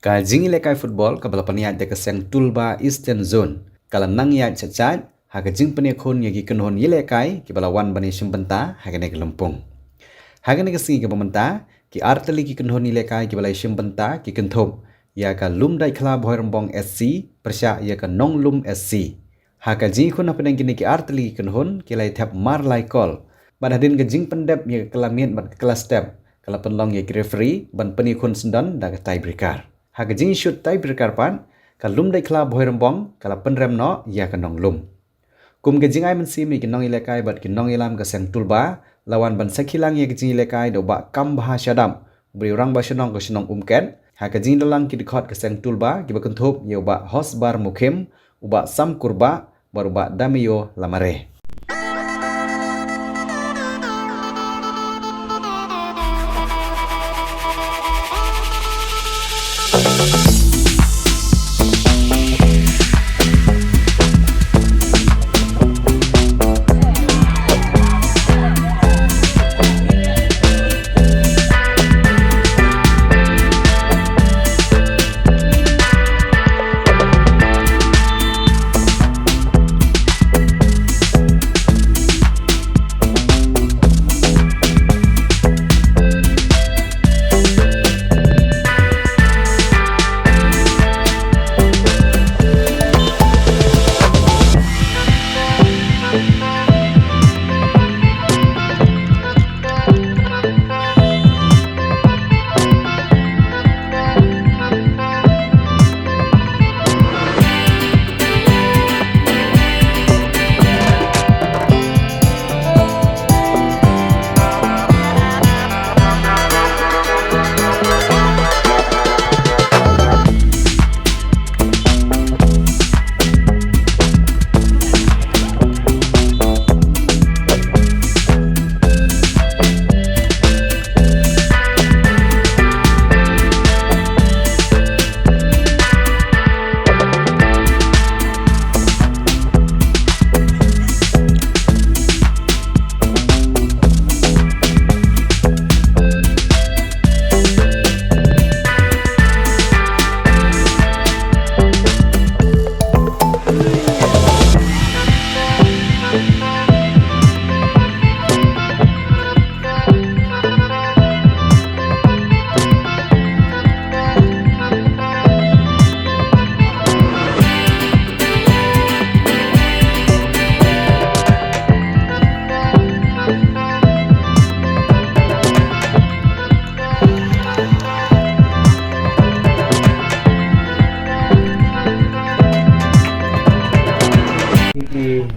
Ka jingi lekai football ka bala paniat de ka seng tulba Eastern Zone. Kala nang ya chat ha ka jing pania khon yagi kanhon yilekai ki bala wan bani shimbanta ha ka ne lampung. Ha ka ne ka singi ka bamanta ki artali ki kanhon yilekai ki bala shimbanta ki kanthop ya ka lum dai khala bhoirambong SC persya ya ka nong lum SC. Ha ka jing khon apa nang ki artali ki kanhon ki lai thap mar lai kol. Ban hadin ka jing pendep ya kelamian ban kelas step kala penlong ya ki referee ban pani khon sendan da ka tiebreaker. Hak jing shoot tai berkarpan kalum dai kla bhoirambong kala penrem no ya kanong lum kum ke jingai men simi kinong ilekai bat kinong ilam ka seng tulba lawan ban sakhilang ye jing ilekai do ba kam bahasa dam bri orang ba shenong ka shenong umken hak jing dalang ki dikhot ka seng tulba ki ba kanthop ye ba hosbar mukhem uba sam kurba baruba damiyo lamare.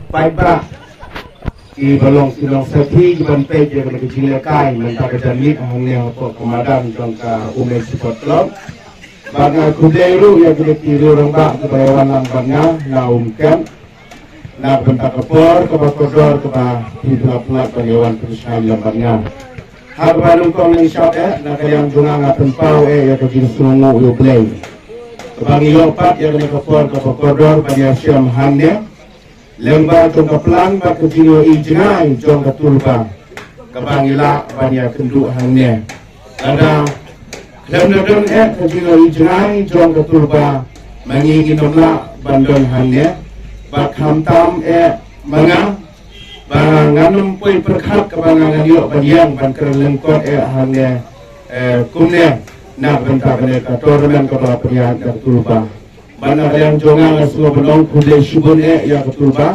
Baiklah, di balong silong seti ban peje ke kecil lekai mentak jamit hanya untuk komandan jangka umum support club. Bagai kuderu yang kita tiru rembak ke bayawan lambannya naumkan nak bentak kepor kodor ke pelat bayawan perusahaan lambannya. Hak balung kong yang shot nak yang jungang tempau yang kecil sungu yo play. Bagi yopat yang kepor kodor banyak siam hanya. Lembar jong kaplang ba kecil ijnai jong katulba kabangila banyak kenduk hanya ada lembar kecil ijnai jong katulba mengingin nomla bandon hanya bak hamtam manga banganum pui perkhat kabangan yok banyang ban kerlengkot hanya kumne nak bentak mereka tournament kota pria katulba mana yang jongang semua benong kudai shubun ya ketulba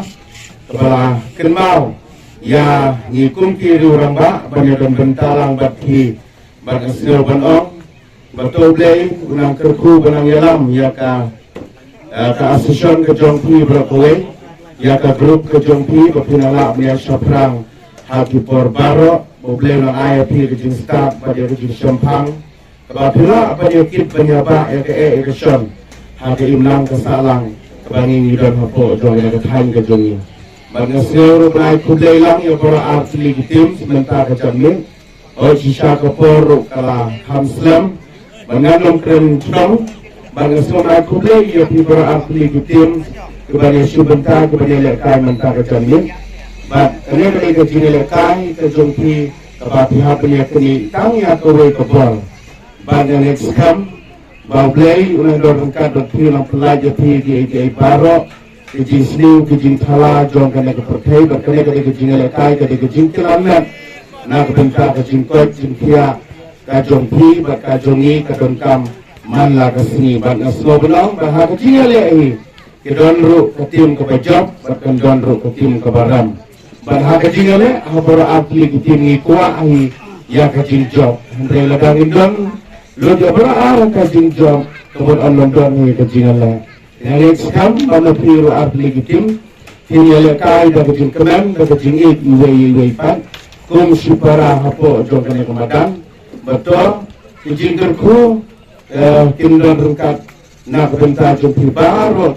kepala kenmau ya ngikum kiri ramba banyak dan bentalang baki banyak sel benong betul blay unang kerku benang yalam ya ka asosiasi ke jongpi berkowe ya ka grup ke jongpi berpinala punya syaprang haki por baro boleh nang IAP ke jing staff pada ke jing syampang kepala pada kit penyaba ya ke syam hati imlang kesalang kebangi dan hapo jong yang ketain ke jongi. Bagi seluruh pemain kudai lang yang para atlet tim sementara kejamin, sisa kepor kala hamslam, mengandung keren jong, bagi seluruh pemain kudai yang para atlet tim kebangi sebentar kebangi lekai mentara kejamin, bagi kena kejini lekai kejongpi kepada pihak penyakini tang ya kowe kebol, bagi next come bang play ulang dorong kat dok pi ulang pelajar pi di baro kejing sniu kejing thala jong kena ke pertai berkena ke kejing lekai ke kejing kelamet na kebentar kejing kot kejing kia kajong pi bat kajongi kadon kam man la ke sini bat ngasno benong bah kejing lei ke don ru ke tim ke bajop bat kan don ru ke tim ke baram bat kejing le habora apli ke tim ni kuah ai ya kejing job andre ladang indon lo dia berarah kajing jom kemudian on don ni kajing ala yang sekam mana piru art legitim tim yang kai dah kajing kemen dah kajing iwei pan kum supara hapo jom kena kemadang betul kajing kerku tim don rengkat nak bentar jom baru